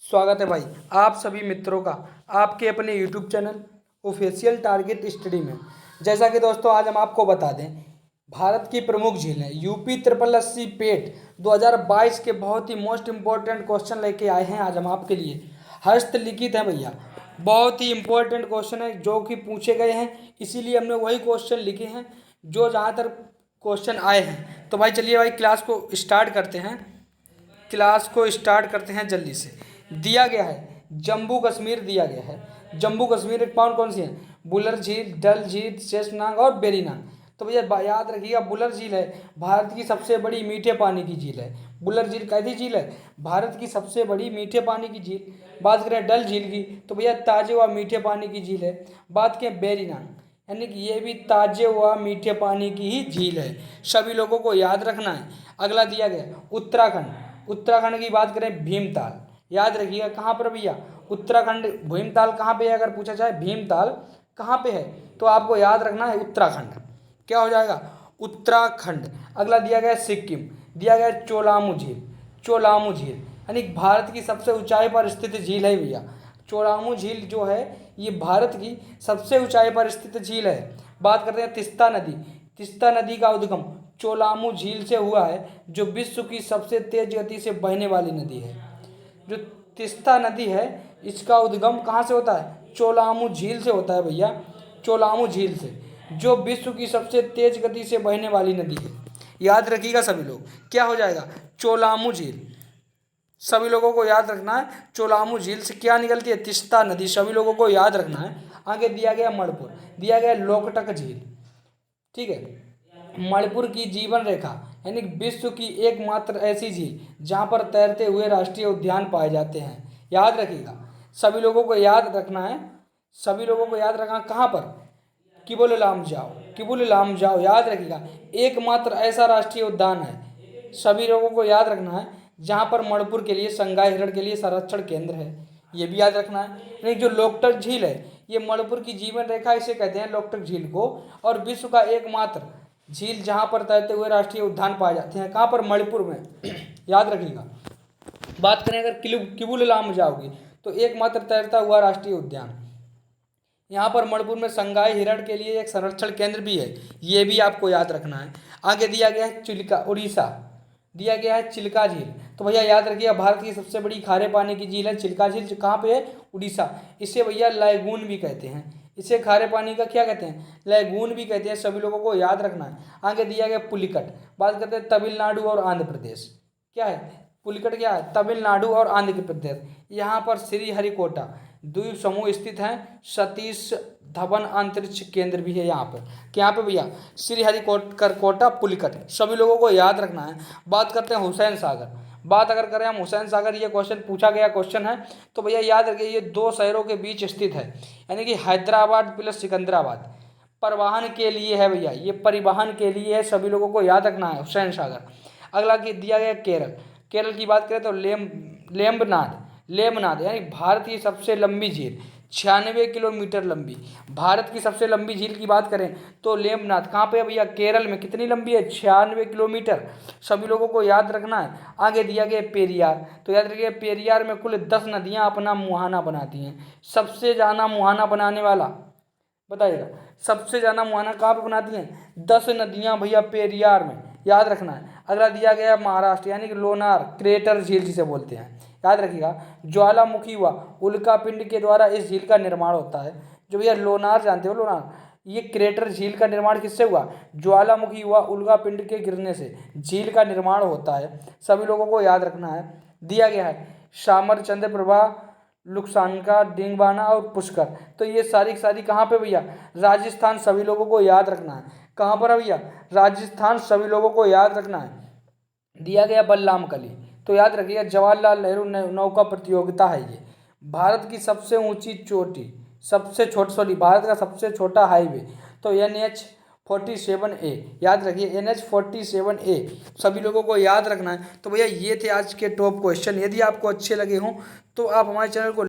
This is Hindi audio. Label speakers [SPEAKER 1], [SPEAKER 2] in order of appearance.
[SPEAKER 1] स्वागत है भाई आप सभी मित्रों का आपके अपने YouTube channel official target study में। जैसा कि दोस्तों आज हम आपको बता दें, भारत की प्रमुख झीलें यूपी 8080 पेट 2022 के बहुत ही मोस्ट इम्पोर्टेंट क्वेश्चन लेके आए हैं आज हम आपके लिए। हस्तलिखित है भैया, बहुत ही इम्पोर्टेंट क्वेश्चन है जो कि पूछे गए हैं, इसीलिए हमने वही क्वेश्चन लिखे हैं जो जहाँ तक क्वेश्चन आए हैं। तो भाई चलिए भाई क्लास को स्टार्ट करते हैं जल्दी से। दिया गया है जम्मू कश्मीर, दिया गया है जम्मू कश्मीर में कौन कौन सी है, बुलर झील, डल झील, शेषनाग और बेरीनाग। तो भैया याद रखिएगा, बुलर झील है भारत की सबसे बड़ी मीठे पानी की झील है। बुलर झील कैसी झील है, भारत की सबसे बड़ी मीठे पानी की झील। बात करें डल झील की तो भैया ताजे व मीठे पानी की झील है। बात करें बेरीनाग यानी कि ये भी ताजे व मीठे पानी की ही झील है, सभी लोगों को याद रखना है। अगला दिया गया उत्तराखंड, उत्तराखंड की बात करें भीमताल, याद रखिएगा कहाँ पर भैया, उत्तराखंड। भीमताल कहाँ पे है, अगर पूछा जाए भीमताल कहाँ पे है तो आपको याद रखना है उत्तराखंड। क्या हो जाएगा, उत्तराखंड। अगला दिया गया सिक्किम, दिया गया चोलामू झील, चोलामू झील यानी भारत की सबसे ऊंचाई पर स्थित झील है भैया। चोलामू झील जो है ये भारत की सबसे ऊंचाई पर स्थित झील है। बात करते हैं तिस्ता नदी, तिस्ता नदी का उद्गम चोलामू झील से हुआ है, जो विश्व की सबसे तेज गति से बहने वाली नदी है। जो तिस्ता नदी है इसका उद्गम कहाँ से होता है, चोलामू झील से होता है भैया, चोलामू झील से, जो विश्व की सबसे तेज गति से बहने वाली नदी है। याद रखिएगा सभी लोग, क्या हो जाएगा, चोलामू झील। सभी लोगों को याद रखना है चोलामू झील से क्या निकलती है, तिस्ता नदी, सभी लोगों को याद रखना है। आगे दिया गया मणिपुर, दिया गया लोकटक झील, ठीक है। मणिपुर की जीवन रेखा यानी विश्व की एकमात्र ऐसी झील जहाँ पर तैरते हुए राष्ट्रीय उद्यान पाए जाते हैं। याद रखिएगा, सभी लोगों को याद रखना है, सभी लोगों को याद रखना कहाँ पर, किबुल लामजाओ, किबुल लामजाओ याद रखिएगा, एकमात्र ऐसा राष्ट्रीय उद्यान है, सभी लोगों को याद रखना है, जहाँ पर मणिपुर के लिए संगाई हिरण के लिए संरक्षण केंद्र है, ये भी याद रखना है। नहीं, जो लोकटक झील है ये मणिपुर की जीवन रेखा इसे कहते हैं लोकटक झील को, और विश्व का एकमात्र झील जहाँ पर तैरते हुए राष्ट्रीय उद्यान पाए जाते हैं, कहाँ पर, मणिपुर में याद रखिएगा। बात करें अगर किबुल लामजाओ की तो एकमात्र तैरता हुआ राष्ट्रीय उद्यान, यहाँ पर मणिपुर में संगाई हिरण के लिए एक संरक्षण केंद्र भी है, ये भी आपको याद रखना है। आगे दिया गया है चिल्का, उड़ीसा, दिया गया है चिल्का झील। तो भैया याद रखिए भारत की सबसे बड़ी खारे पानी की झील है चिल्का झील, कहाँ पे है, उड़ीसा। इसे भैया लैगून भी कहते हैं, इसे खारे पानी का क्या कहते हैं, लैगून भी कहते हैं, सभी लोगों को याद रखना है। आगे दिया गया पुलिकट, बात करते हैं तमिलनाडु और आंध्र प्रदेश, क्या है पुलिकट, क्या है, तमिलनाडु और आंध्र प्रदेश। यहाँ पर श्रीहरिकोटा द्वीप समूह स्थित हैं, सतीश धवन अंतरिक्ष केंद्र भी है यहाँ पर, यहाँ पे भैया श्रीहरिकोटा पुलिकट, सभी लोगों को याद रखना है। बात करते हैं हुसैन सागर, बात अगर करें हम हुसैन सागर, ये क्वेश्चन पूछा गया क्वेश्चन है, तो भैया याद रखिए ये दो शहरों के बीच स्थित है, यानी कि हैदराबाद प्लस सिकंदराबाद, परिवहन के लिए है भैया, ये परिवहन के लिए है, सभी लोगों को याद रखना है हुसैन सागर। अगला दिया गया केरल, केरल की बात करें तो लेम्बनाड, लेमनाद यानी भारत की सबसे लंबी झील, 96 किलोमीटर लंबी, भारत की सबसे लंबी झील की बात करें तो लेमनाद कहाँ पे है भैया, केरल में, कितनी लंबी है, 96 किलोमीटर, सभी लोगों को याद रखना है। आगे दिया गया पेरियार, तो याद रखिए पेरियार में कुल 10 नदियाँ अपना मुहाना बनाती हैं, सबसे ज़्यादा मुहाना बनाने वाला बताइएगा, सबसे ज़्यादा मुहाना कहाँ पर बनाती हैं, 10 नदियाँ भैया पेरियार में, याद रखना है। अगला दिया गया महाराष्ट्र यानी कि लोनार क्रेटर झील जिसे बोलते हैं, याद रखिएगा, ज्वालामुखी व उल्का पिंड के द्वारा इस झील का निर्माण होता है। जो भैया लोनार जानते हो, लोनार, ये क्रेटर झील का निर्माण किससे हुआ, ज्वालामुखी व उल्का पिंड के गिरने से झील का निर्माण होता है, सभी लोगों को याद रखना है। दिया गया है शामर चंद्र प्रभा, लुक्सानका, डिंगवाना और पुष्कर, तो ये सारी कहाँ पे भैया, राजस्थान, सभी लोगों को याद रखना है, कहाँ पर है भैया, राजस्थान, सभी लोगों को याद रखना है। दिया गया बल्लाम कली, तो याद रखिएगा जवाहरलाल नेहरू नौका प्रतियोगिता है ये, भारत की सबसे ऊंची चोटी, सबसे छोटा, सॉरी भारत का सबसे छोटा हाईवे, तो NH-47A, याद रखिए NH-47A, सभी लोगों को याद रखना है। तो भैया ये थे आज के टॉप क्वेश्चन, यदि आपको अच्छे लगे हों तो आप हमारे चैनल को